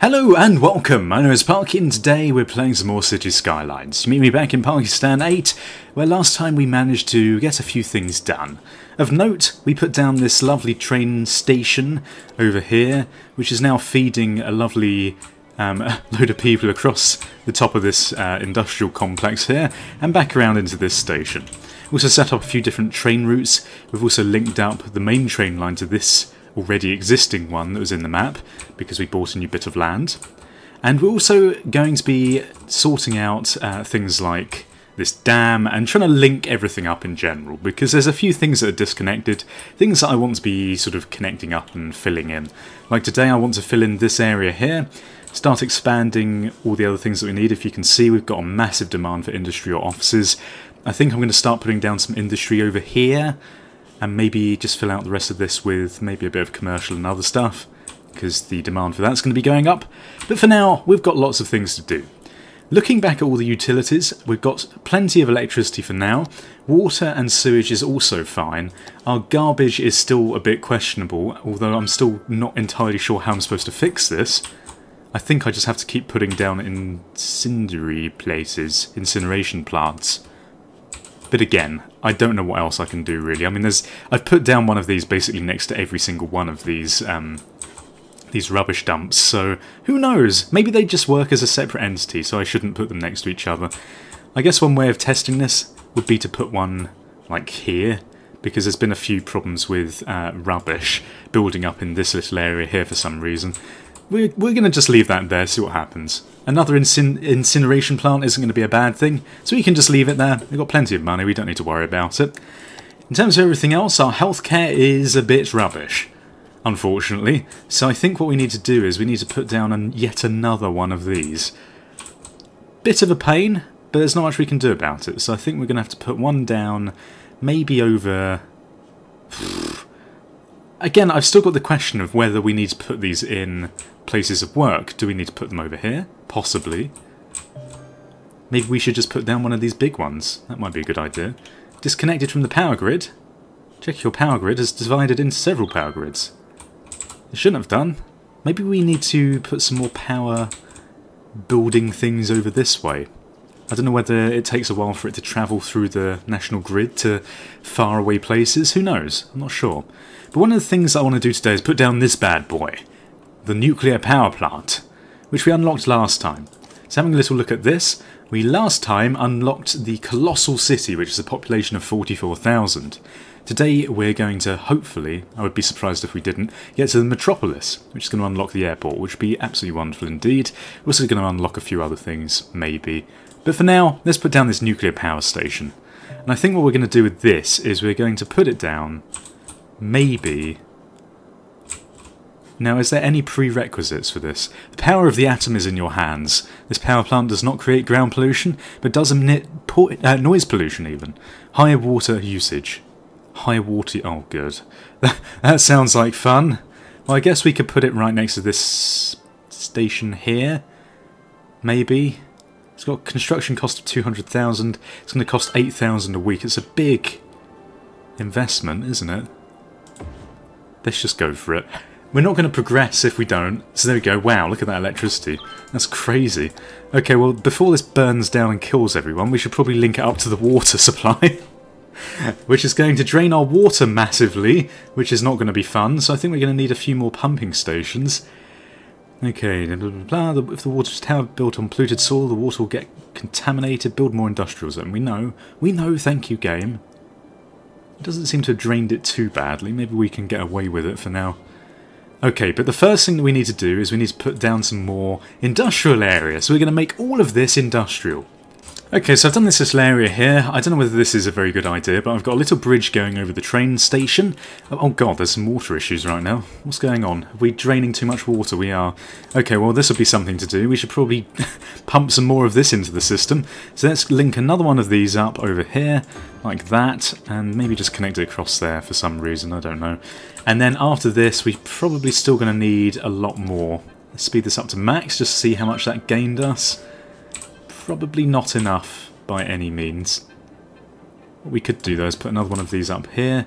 Hello and welcome, my name is Parky and today we're playing some more City Skylines. You meet me back in Pakistan 8, where last time we managed to get a few things done. Of note, we put down this lovely train station over here, which is now feeding a lovely load of people across the top of this industrial complex here, and back around into this station. We also set up a few different train routes. We've also linked up the main train line to this already existing one that was in the map, because we bought a new bit of land. And we're also going to be sorting out things like this dam and trying to link everything up in general, because there's a few things that are disconnected, things that I want to be sort of connecting up and filling in. Like today I want to fill in this area here, start expanding all the other things that we need. If you can see, we've got a massive demand for industry or offices. I think I'm going to start putting down some industry over here, and maybe just fill out the rest of this with maybe a bit of commercial and other stuff, because the demand for that's going to be going up. But for now, we've got lots of things to do. Looking back at all the utilities, we've got plenty of electricity for now. Water and sewage is also fine. Our garbage is still a bit questionable, although I'm still not entirely sure how I'm supposed to fix this. I think I just have to keep putting down incendiary places, incineration plants. But again, I don't know what else I can do really. I mean, I've put down one of these basically next to every single one of these rubbish dumps, so who knows? Maybe they just work as a separate entity, so I shouldn't put them next to each other. I guess one way of testing this would be to put one like here, because there's been a few problems with rubbish building up in this little area here for some reason. We're going to just leave that there, see what happens. Another incineration plant isn't going to be a bad thing, so we can just leave it there. We've got plenty of money, we don't need to worry about it. In terms of everything else, our healthcare is a bit rubbish, unfortunately. So I think what we need to do is we need to put down yet another one of these. Bit of a pain, but there's not much we can do about it. So I think we're going to have to put one down, maybe over... Again, I've still got the question of whether we need to put these in places of work. Do we need to put them over here? Possibly. Maybe we should just put down one of these big ones. That might be a good idea. Disconnected from the power grid. Check your power grid is divided into several power grids. It shouldn't have done. Maybe we need to put some more power building things over this way. I don't know whether it takes a while for it to travel through the national grid to faraway places. Who knows? I'm not sure. But one of the things I want to do today is put down this bad boy. The nuclear power plant, which we unlocked last time. So having a little look at this, we last time unlocked the colossal city, which is a population of 44,000. Today we're going to, hopefully, I would be surprised if we didn't, get to the metropolis, which is going to unlock the airport, which would be absolutely wonderful indeed. We're also going to unlock a few other things, maybe. But for now, let's put down this nuclear power station. And I think what we're going to do with this is we're going to put it down, maybe... Now, is there any prerequisites for this? The power of the atom is in your hands. This power plant does not create ground pollution, but does emit noise pollution even. High water usage. High water... Oh, good. That sounds like fun. Well, I guess we could put it right next to this station here. Maybe. It's got a construction cost of 200,000. It's going to cost 8,000 a week. It's a big investment, isn't it? Let's just go for it. We're not going to progress if we don't. So there we go. Wow, look at that electricity. That's crazy. Okay, well, before this burns down and kills everyone, we should probably link it up to the water supply. Which is going to drain our water massively, which is not going to be fun. So I think we're going to need a few more pumping stations. Okay, blah, blah, blah. If the water tower built on polluted soil, the water will get contaminated. Build more industrial zone. We know, thank you, game. It doesn't seem to have drained it too badly. Maybe we can get away with it for now. Okay, but the first thing that we need to do is we need to put down some more industrial areas. So we're going to make all of this industrial. Okay, so I've done this little area here. I don't know whether this is a very good idea, but I've got a little bridge going over the train station. Oh god, there's some water issues right now. What's going on? Are we draining too much water? We are. Okay, well this will be something to do. We should probably pump some more of this into the system. So let's link another one of these up over here, like that, and maybe just connect it across there for some reason, I don't know. And then after this, we're probably still going to need a lot more. Let's speed this up to max, just to see how much that gained us. Probably not enough by any means. What we could do though is put another one of these up here.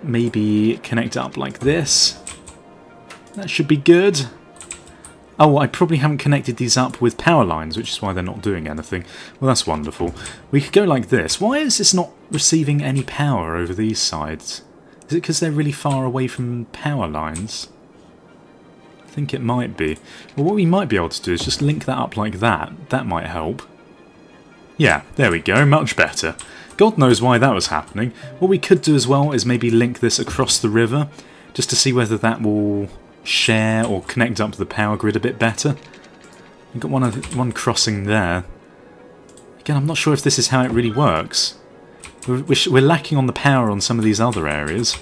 Maybe connect it up like this. That should be good. Oh, I probably haven't connected these up with power lines, which is why they're not doing anything. Well, that's wonderful. We could go like this. Why is this not receiving any power over these sides? Is it because they're really far away from power lines? I think it might be. Well, what we might be able to do is just link that up like that. That might help. Yeah, there we go. Much better. God knows why that was happening. What we could do as well is maybe link this across the river, just to see whether that will share or connect up to the power grid a bit better. We've got one crossing there. Again, I'm not sure if this is how it really works. We're lacking on the power on some of these other areas.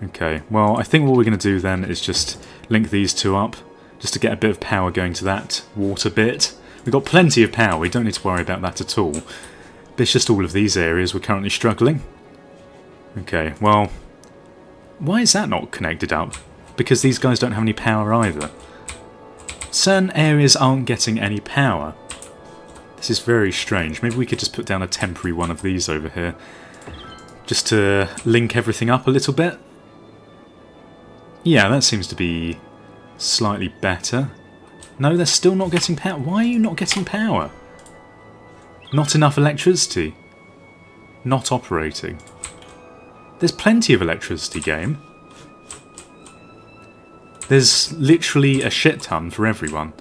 Okay, well, I think what we're going to do then is just link these two up, just to get a bit of power going to that water bit. We've got plenty of power, we don't need to worry about that at all. But it's just all of these areas we're currently struggling. Okay, well, why is that not connected up? Because these guys don't have any power either. Certain areas aren't getting any power. This is very strange. Maybe we could just put down a temporary one of these over here, just to link everything up a little bit. Yeah, that seems to be slightly better. No, they're still not getting power. Why are you not getting power? Not enough electricity. Not operating. There's plenty of electricity, game. There's literally a shit ton for everyone.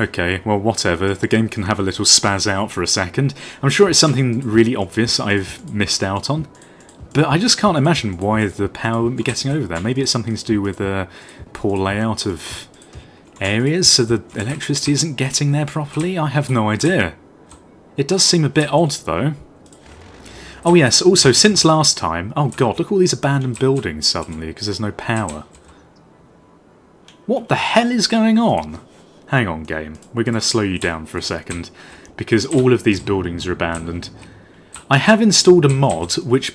Okay, well, whatever. The game can have a little spaz out for a second. I'm sure it's something really obvious I've missed out on. But I just can't imagine why the power wouldn't be getting over there. Maybe it's something to do with a poor layout of areas, so the electricity isn't getting there properly? I have no idea. It does seem a bit odd, though. Oh yes, also, since last time... Oh god, look at all these abandoned buildings suddenly, because there's no power. What the hell is going on? Hang on, game. We're going to slow you down for a second, because all of these buildings are abandoned. I have installed a mod, which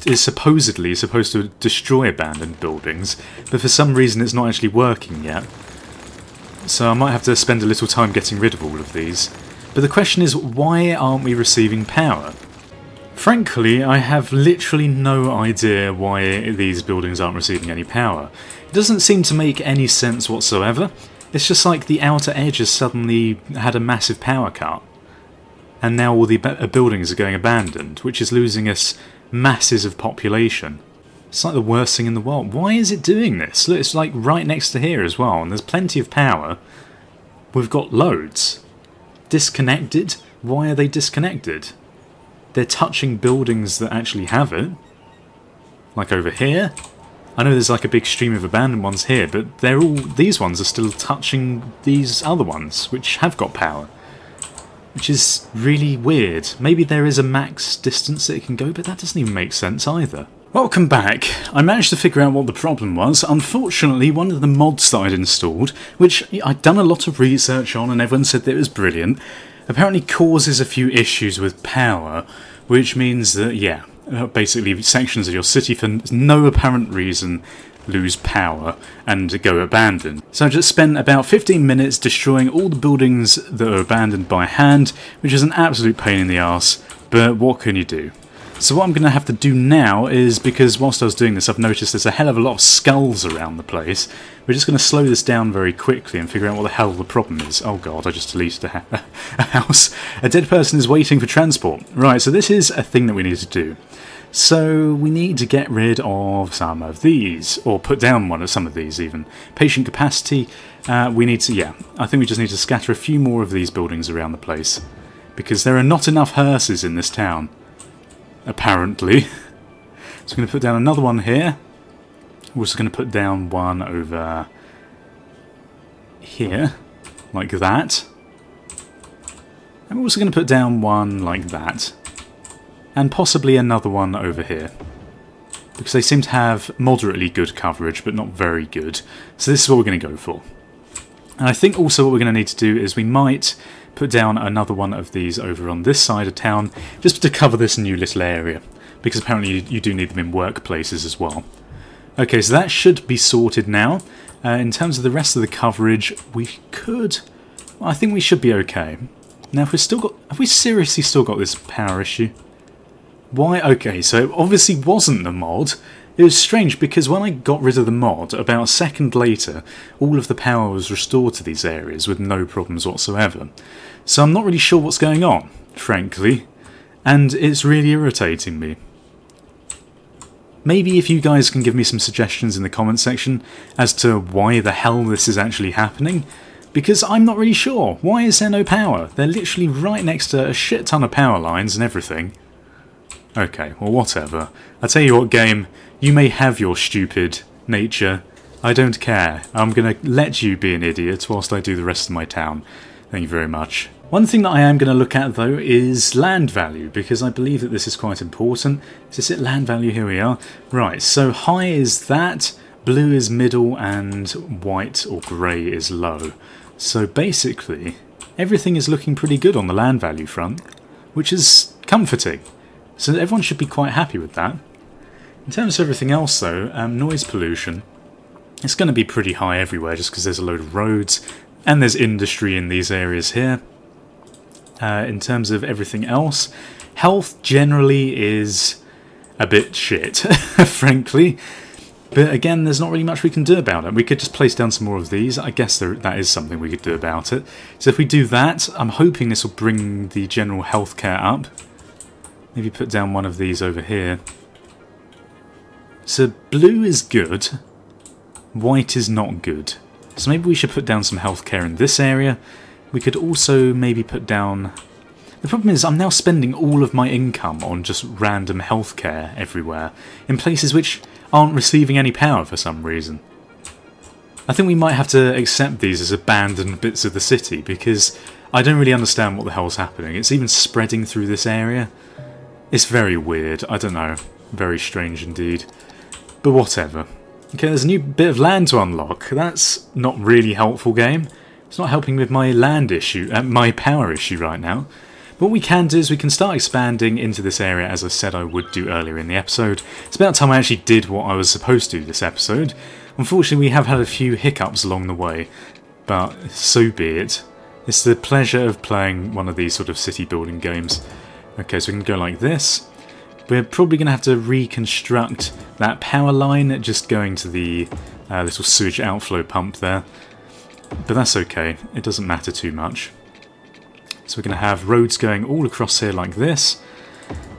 is supposedly supposed to destroy abandoned buildings, but for some reason it's not actually working yet. So I might have to spend a little time getting rid of all of these. But the question is, why aren't we receiving power? Frankly, I have literally no idea why these buildings aren't receiving any power. It doesn't seem to make any sense whatsoever. It's just like the outer edge has suddenly had a massive power cut. And now all the buildings are going abandoned, which is losing us masses of population. It's like the worst thing in the world. Why is it doing this? Look, it's like right next to here as well, and there's plenty of power. We've got loads. Disconnected? Why are they disconnected? They're touching buildings that actually have it. Like over here. I know there's like a big stream of abandoned ones here, but they're all, these ones are still touching these other ones, which have got power. Which is really weird. Maybe there is a max distance that it can go, but that doesn't even make sense either. Welcome back. I managed to figure out what the problem was. Unfortunately, one of the mods that I'd installed, which I'd done a lot of research on and everyone said that it was brilliant, apparently causes a few issues with power, which means that, yeah, basically sections of your city for no apparent reason lose power and go abandoned. So I just spent about 15 minutes destroying all the buildings that are abandoned by hand, which is an absolute pain in the arse, but what can you do? So what I'm going to have to do now is, because whilst I was doing this I've noticed there's a hell of a lot of skulls around the place, we're just going to slow this down very quickly and figure out what the hell the problem is. Oh god, I just deleted a house. A dead person is waiting for transport. Right, so this is a thing that we need to do. So we need to get rid of some of these, or put down one of some of these even. Patient capacity, we need to, yeah, I think we just need to scatter a few more of these buildings around the place. Because there are not enough hearses in this town. Apparently. So I'm going to put down another one here. We're also going to put down one over here, like that. And we're also going to put down one like that. And possibly another one over here. Because they seem to have moderately good coverage, but not very good. So this is what we're going to go for. And I think also what we're going to need to do is we might put down another one of these over on this side of town, just to cover this new little area. Because apparently you do need them in workplaces as well. Okay, so that should be sorted now. In terms of the rest of the coverage, we could... Well, I think we should be okay. Now, if we've still got... Have we seriously still got this power issue? Why? Okay, so it obviously wasn't the mod. It was strange because when I got rid of the mod, about a second later, all of the power was restored to these areas with no problems whatsoever. So I'm not really sure what's going on, frankly, and it's really irritating me. Maybe if you guys can give me some suggestions in the comment section as to why the hell this is actually happening, because I'm not really sure. Why is there no power? They're literally right next to a shit ton of power lines and everything. Okay, well whatever. I tell you what, game, you may have your stupid nature. I don't care. I'm gonna let you be an idiot whilst I do the rest of my town. Thank you very much. One thing that I am going to look at though is land value, because I believe that this is quite important. Is this it? Land value, here we are. Right, so high is that, blue is middle, and white or grey is low. So basically, everything is looking pretty good on the land value front, which is comforting. So everyone should be quite happy with that. In terms of everything else though, noise pollution, it's going to be pretty high everywhere just because there's a load of roads, and there's industry in these areas here. In terms of everything else, health generally is a bit shit, frankly. But again, there's not really much we can do about it. We could just place down some more of these. I guess that is something we could do about it. So if we do that, I'm hoping this will bring the general healthcare up. Maybe put down one of these over here. So blue is good. White is not good. So maybe we should put down some healthcare in this area. We could also maybe put down... The problem is I'm now spending all of my income on just random healthcare everywhere, in places which aren't receiving any power for some reason. I think we might have to accept these as abandoned bits of the city, because I don't really understand what the hell's happening. It's even spreading through this area. It's very weird, I don't know. Very strange indeed. But whatever. Okay, there's a new bit of land to unlock. That's not really helpful, game. It's not helping with my land issue, my power issue right now. But what we can do is we can start expanding into this area, as I said I would do earlier in the episode. It's about time I actually did what I was supposed to this episode. Unfortunately, we have had a few hiccups along the way, but so be it. It's the pleasure of playing one of these sort of city building games. Okay, so we can go like this. We're probably going to have to reconstruct that power line, just going to the little sewage outflow pump there. But that's okay, it doesn't matter too much. So we're going to have roads going all across here like this,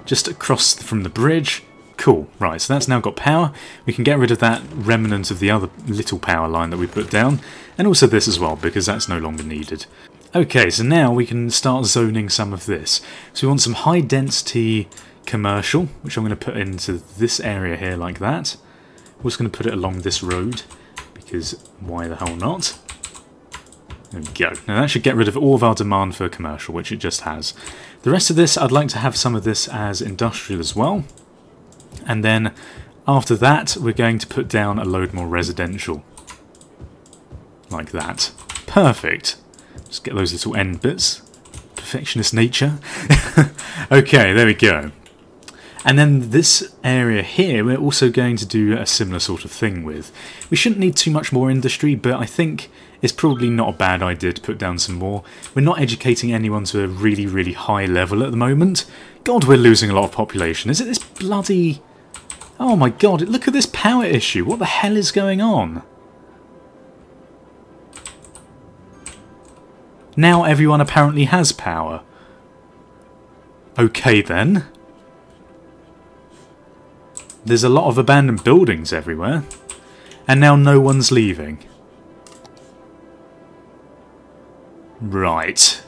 just across from the bridge. Cool, right, so that's now got power. We can get rid of that remnant of the other little power line that we put down, and also this as well, because that's no longer needed. Okay, so now we can start zoning some of this. So we want some high density commercial, which I'm going to put into this area here like that. We're just going to put it along this road, because why the hell not? There we go. Now that should get rid of all of our demand for commercial, which it just has. The rest of this, I'd like to have some of this as industrial as well. And then after that, we're going to put down a load more residential. Like that. Perfect. Just get those little end bits. Perfectionist nature. Okay, there we go. And then this area here, we're also going to do a similar sort of thing with. We shouldn't need too much more industry, but I think it's probably not a bad idea to put down some more. We're not educating anyone to a really, really high level at the moment. God, we're losing a lot of population. Is it this bloody... Oh my god, look at this power issue. What the hell is going on? Now everyone apparently has power. Okay then. There's a lot of abandoned buildings everywhere. And now no one's leaving. Right.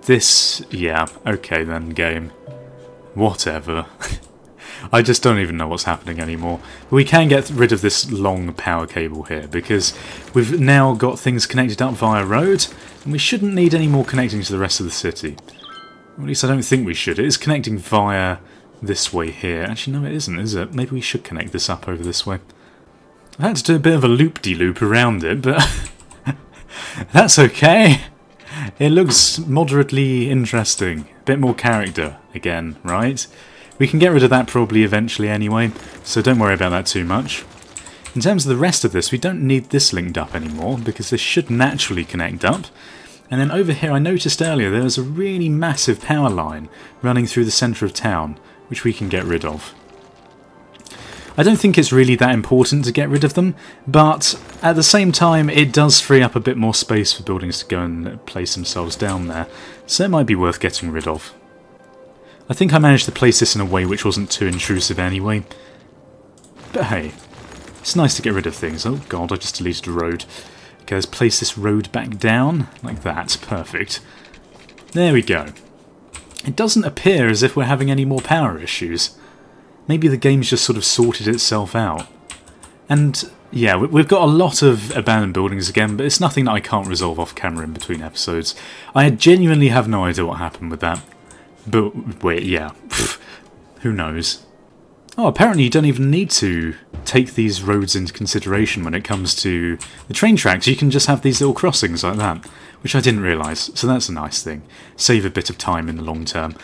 This... yeah, okay then, game. Whatever. I just don't even know what's happening anymore. But we can get rid of this long power cable here, because we've now got things connected up via road, and we shouldn't need any more connecting to the rest of the city. Or at least I don't think we should. It is connecting via this way here. Actually, no it isn't, is it? Maybe we should connect this up over this way. I've had to do a bit of a loop-de-loop around it, but that's okay. It looks moderately interesting. A bit more character, again, right? We can get rid of that probably eventually anyway, so don't worry about that too much. In terms of the rest of this, we don't need this linked up anymore, because this should naturally connect up. And then over here, I noticed earlier there was a really massive power line running through the centre of town, which we can get rid of. I don't think it's really that important to get rid of them, but at the same time it does free up a bit more space for buildings to go and place themselves down there, so it might be worth getting rid of. I think I managed to place this in a way which wasn't too intrusive anyway. But hey, it's nice to get rid of things. Oh god, I just deleted a road. Okay, let's place this road back down, like that. Perfect. There we go. It doesn't appear as if we're having any more power issues. Maybe the game's just sort of sorted itself out. And yeah, we've got a lot of abandoned buildings again, but it's nothing that I can't resolve off camera in between episodes. I genuinely have no idea what happened with that. But wait, yeah, who knows? Oh, apparently you don't even need to take these roads into consideration when it comes to the train tracks. You can just have these little crossings like that, which I didn't realise, so that's a nice thing. Save a bit of time in the long term.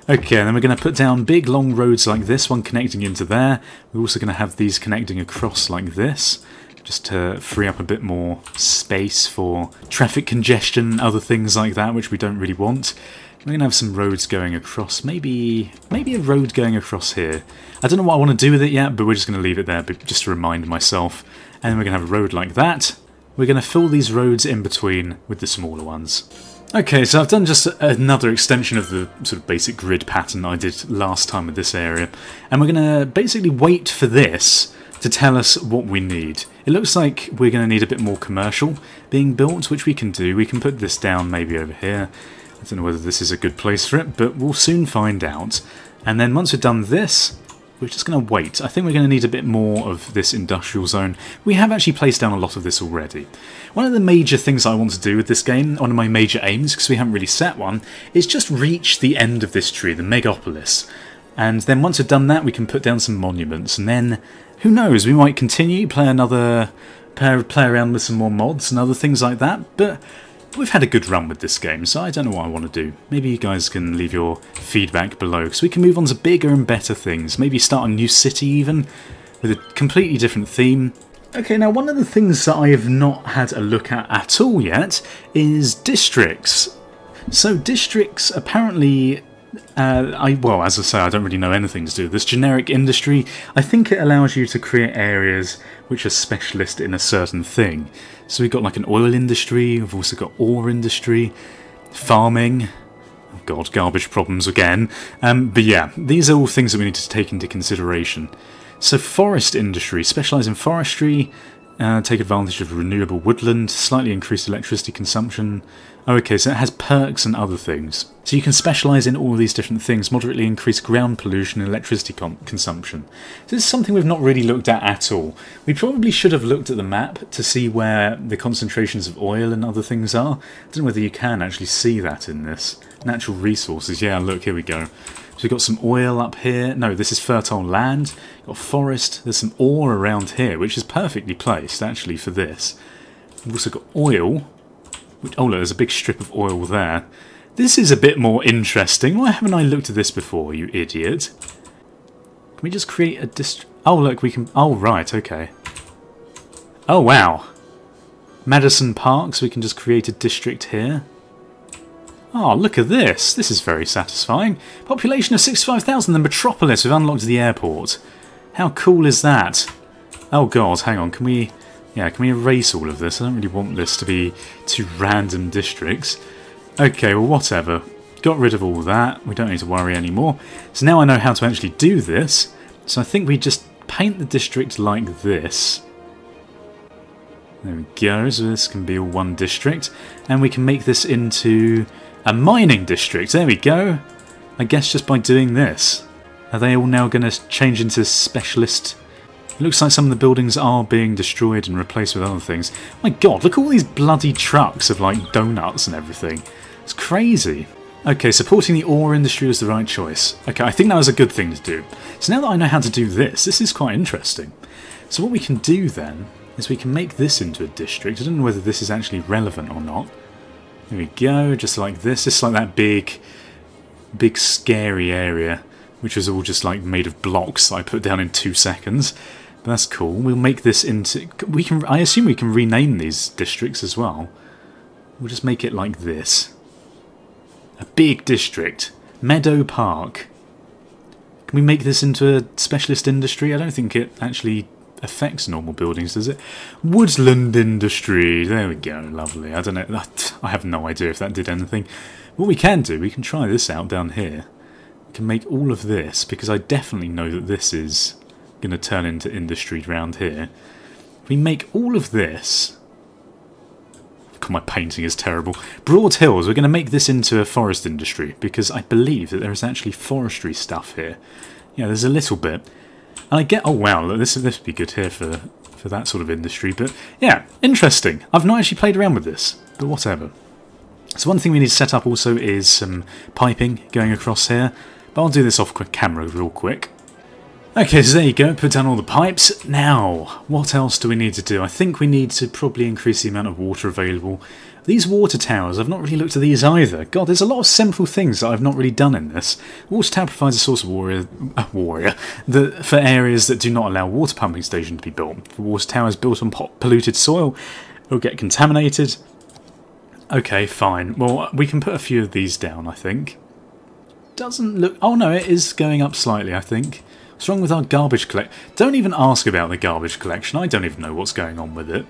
Okay, and then we're going to put down big long roads like this one connecting into there. We're also going to have these connecting across like this, just to free up a bit more space for traffic congestion and other things like that, which we don't really want. We're going to have some roads going across, maybe a road going across here. I don't know what I want to do with it yet, but we're just going to leave it there just to remind myself. And then we're going to have a road like that. We're going to fill these roads in between with the smaller ones. Okay, so I've done just another extension of the sort of basic grid pattern I did last time with this area. And we're going to basically wait for this to tell us what we need. It looks like we're going to need a bit more commercial being built, which we can do. We can put this down maybe over here. I don't know whether this is a good place for it, but we'll soon find out. And then once we've done this, we're just going to wait. I think we're going to need a bit more of this industrial zone. We have actually placed down a lot of this already. One of the major things I want to do with this game, one of my major aims, because we haven't really set one, is just reach the end of this tree, the Megapolis. And then once we've done that, we can put down some monuments. And then, who knows, we might continue, play around with some more mods and other things like that. But we've had a good run with this game, so I don't know what I want to do. Maybe you guys can leave your feedback below, because we can move on to bigger and better things. Maybe start a new city even, with a completely different theme. Okay, now one of the things that I have not had a look at all yet is districts. So districts apparently, well, as I say, I don't really know anything to do with this. Generic industry, I think it allows you to create areas which are specialist in a certain thing. So we've got like an oil industry, we've also got ore industry, farming, oh god, garbage problems again. But yeah, these are all things that we need to take into consideration. So forest industry, specialise in forestry, take advantage of renewable woodland, slightly increased electricity consumption. Oh, okay, so it has perks and other things. So you can specialise in all these different things, moderately increase ground pollution and electricity consumption. So this is something we've not really looked at all. We probably should have looked at the map to see where the concentrations of oil and other things are. I don't know whether you can actually see that in this. Natural resources, yeah, look, here we go. So we've got some oil up here. No, this is fertile land. We've got forest. There's some ore around here, which is perfectly placed, actually, for this. We've also got oil. Oh, look, there's a big strip of oil there. This is a bit more interesting. Why haven't I looked at this before, you idiot? Can we just create a district? Oh, look, we can... Oh, right, okay. Oh, wow. Madison Park, so we can just create a district here. Oh, look at this. This is very satisfying. Population of 65,000, the metropolis. We've unlocked the airport. How cool is that? Oh god, hang on. Can we erase all of this? I don't really want this to be two random districts. Okay, well, whatever. Got rid of all that. We don't need to worry anymore. So now I know how to actually do this. So I think we just paint the district like this. There we go. So this can be all one district. And we can make this into a mining district. There we go. I guess just by doing this. Are they all now going to change into specialist? It looks like some of the buildings are being destroyed and replaced with other things. My god, look at all these bloody trucks of like donuts and everything. It's crazy. Okay, supporting the ore industry was the right choice. Okay, I think that was a good thing to do. So now that I know how to do this, this is quite interesting. So what we can do then is we can make this into a district. I don't know whether this is actually relevant or not. There we go, just like this. It's like that big scary area, which was all just like made of blocks that I put down in 2 seconds. But that's cool. We'll make this into... I assume we can rename these districts as well. We'll just make it like this. A big district. Meadow Park. Can we make this into a specialist industry? I don't think it actually affects normal buildings, does it? Woodland industry. There we go. Lovely. I don't know. I have no idea if that did anything. What we can do, we can try this out down here. We can make all of this, because I definitely know that this is going to turn into industry around here. If we make all of this... God, my painting is terrible. Broad Hills, we're going to make this into a forest industry, because I believe that there is actually forestry stuff here. Yeah, there's a little bit. And I get... Oh, wow, look, this would be good here for that sort of industry. But, yeah, interesting. I've not actually played around with this, but whatever. So one thing we need to set up also is some piping going across here. But I'll do this off camera real quick. Okay, so there you go, put down all the pipes. Now, what else do we need to do? I think we need to probably increase the amount of water available. These water towers, I've not really looked at these either. God, there's a lot of simple things that I've not really done in this. Water tower provides a source of for areas that do not allow water pumping station to be built. For water towers built on polluted soil, it'll get contaminated. Okay, fine. Well, we can put a few of these down, I think. Doesn't look... Oh no, it is going up slightly, I think. What's wrong with our garbage collection? Don't even ask about the garbage collection. I don't even know what's going on with it.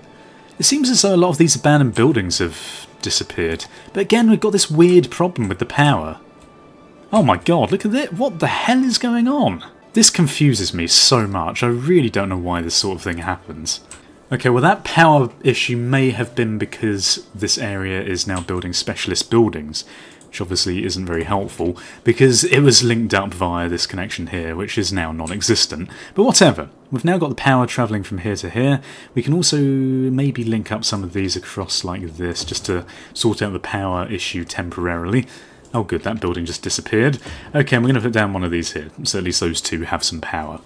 It seems as though a lot of these abandoned buildings have disappeared. But again, we've got this weird problem with the power. Oh my god, look at this. What the hell is going on? This confuses me so much. I really don't know why this sort of thing happens. Okay, well that power issue may have been because this area is now building specialist buildings, which obviously isn't very helpful, because it was linked up via this connection here, which is now non-existent. But whatever, we've now got the power travelling from here to here. We can also maybe link up some of these across like this, just to sort out the power issue temporarily. Oh good, that building just disappeared. Okay, and we're going to put down one of these here, so at least those two have some power.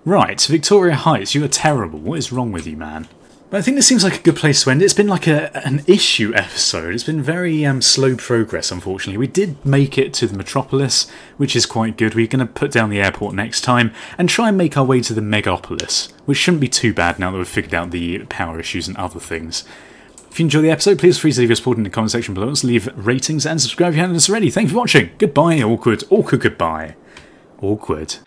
Right, Victoria Heights, you are terrible. What is wrong with you, man? But I think this seems like a good place to end. It's been like an issue episode. It's been very slow progress, unfortunately. We did make it to the Metropolis, which is quite good. We're going to put down the airport next time and try and make our way to the Megapolis, which shouldn't be too bad now that we've figured out the power issues and other things. If you enjoyed the episode, please feel free to leave your support in the comment section below. Let's leave ratings and subscribe if you haven't already. Thank you for watching. Goodbye, awkward. Awkward goodbye. Awkward.